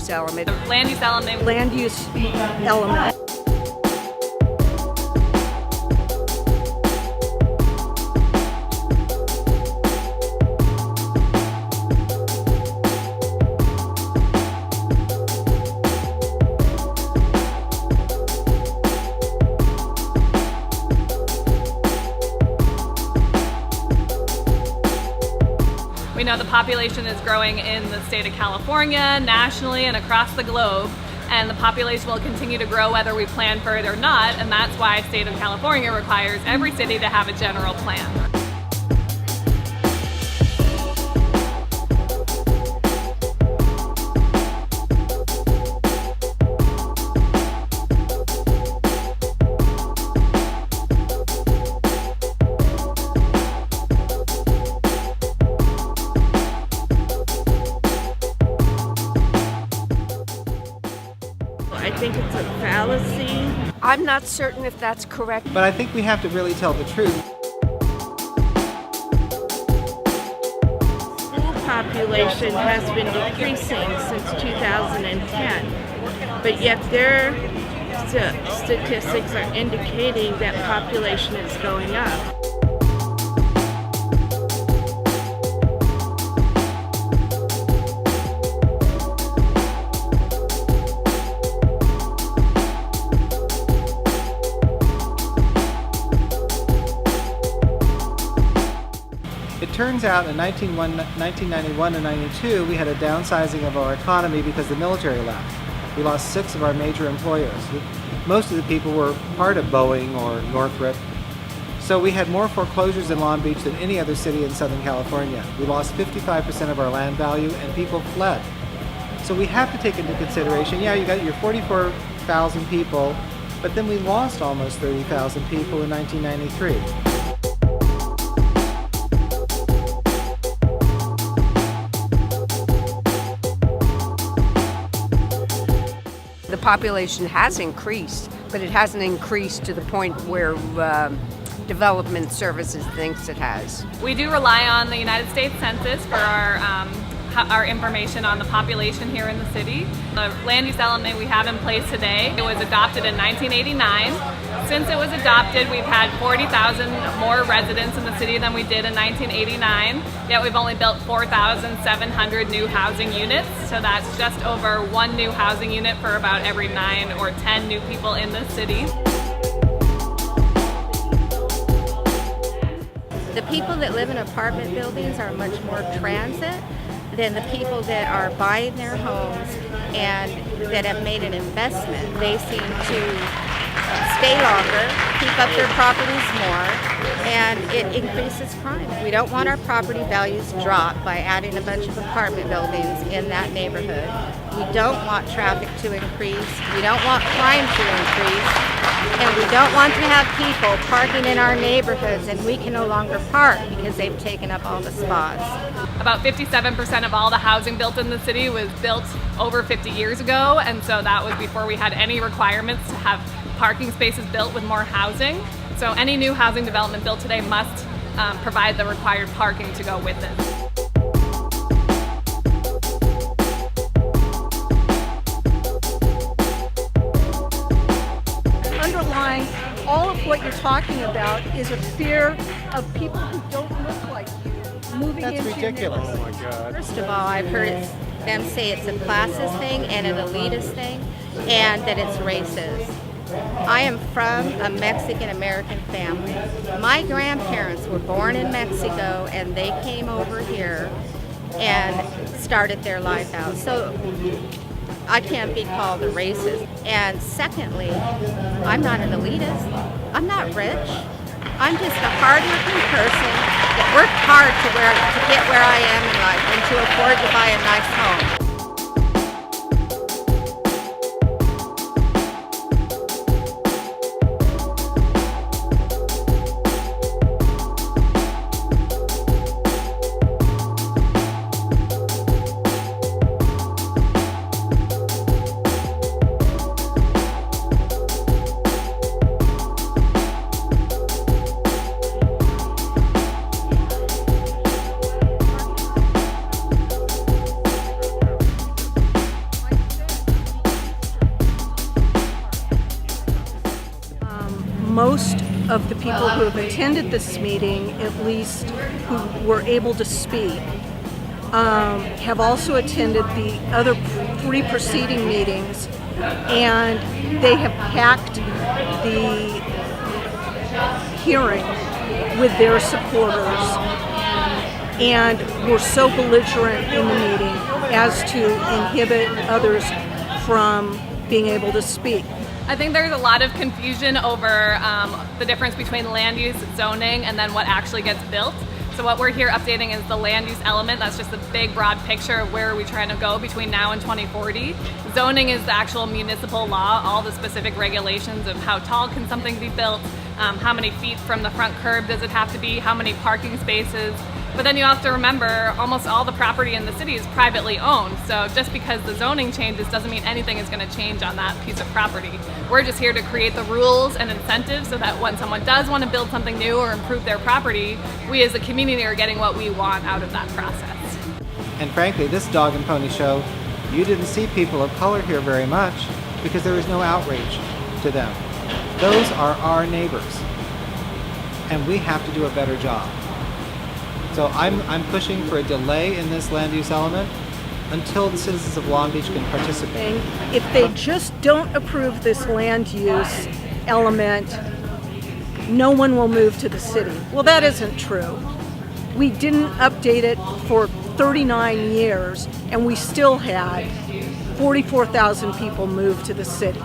use element. Land use element. Land use element. We know the population is growing in the state of California, nationally, and across the globe, and the population will continue to grow whether we plan for it or not, and that's why the state of California requires every city to have a general plan. I think it's a fallacy. I'm not certain if that's correct. But I think we have to really tell the truth. School population has been decreasing since 2010, but yet their statistics are indicating that population is going up. It turns out in 1991 and 92, we had a downsizing of our economy because the military left. We lost 6 of our major employers. Most of the people were part of Boeing or Northrop. So we had more foreclosures in Long Beach than any other city in Southern California. We lost 55% of our land value and people fled. So we have to take into consideration, yeah, you got your 44,000 people, but then we lost almost 30,000 people in 1993. The population has increased, but it hasn't increased to the point where Development Services thinks it has. We do rely on the United States Census for our information on the population here in the city. The land use element we have in place today, it was adopted in 1989. Since it was adopted, we've had 40,000 more residents in the city than we did in 1989, yet we've only built 4,700 new housing units, so that's just over 1 new housing unit for about every 9 or 10 new people in the city. The people that live in apartment buildings are much more transit than the people that are buying their homes and that have made an investment. They seem to stay longer, keep up their properties more, and it increases crime. We don't want our property values dropped by adding a bunch of apartment buildings in that neighborhood. We don't want traffic to increase. We don't want crime to increase. And we don't want to have people parking in our neighborhoods and we can no longer park because they've taken up all the spots. About 57% of all the housing built in the city was built over 50 years ago, and so that was before we had any requirements to have parking spaces built with more housing. So any new housing development built today must provide the required parking to go with it. Underlying all of what you're talking about is a fear of people who don't look like you moving into That's ridiculous. your Oh my God. First of all, I've heard them say it's a classist thing and an elitist thing and that it's racist. I am from a Mexican-American family. My grandparents were born in Mexico and they came over here and started their life out. So I can't be called a racist. And secondly, I'm not an elitist. I'm not rich. I'm just a hard-working person that worked hard to get where I am in life and to afford to buy a nice home. most of the people who have attended this meeting, at least who were able to speak, have also attended the other 3 preceding meetings, and they have packed the hearing with their supporters and were so belligerent in the meeting as to inhibit others from being able to speak. I think there's a lot of confusion over the difference between land use, zoning, and then what actually gets built. So what we're here updating is the land use element. That's just a big, broad picture of where are we trying to go between now and 2040. Zoning is the actual municipal law, all the specific regulations of how tall can something be built, how many feet from the front curb does it have to be, how many parking spaces. But then you have to remember, almost all the property in the city is privately owned. So just because the zoning changes doesn't mean anything is going to change on that piece of property. We're just here to create the rules and incentives so that when someone does want to build something new or improve their property, we as a community are getting what we want out of that process. And frankly, this dog and pony show, you didn't see people of color here very much because there was no outrage to them. Those are our neighbors, and we have to do a better job. So I'm pushing for a delay in this land use element until the citizens of Long Beach can participate. If they just don't approve this land use element, no one will move to the city. Well, that isn't true. We didn't update it for 39 years, and we still had 44,000 people move to the city.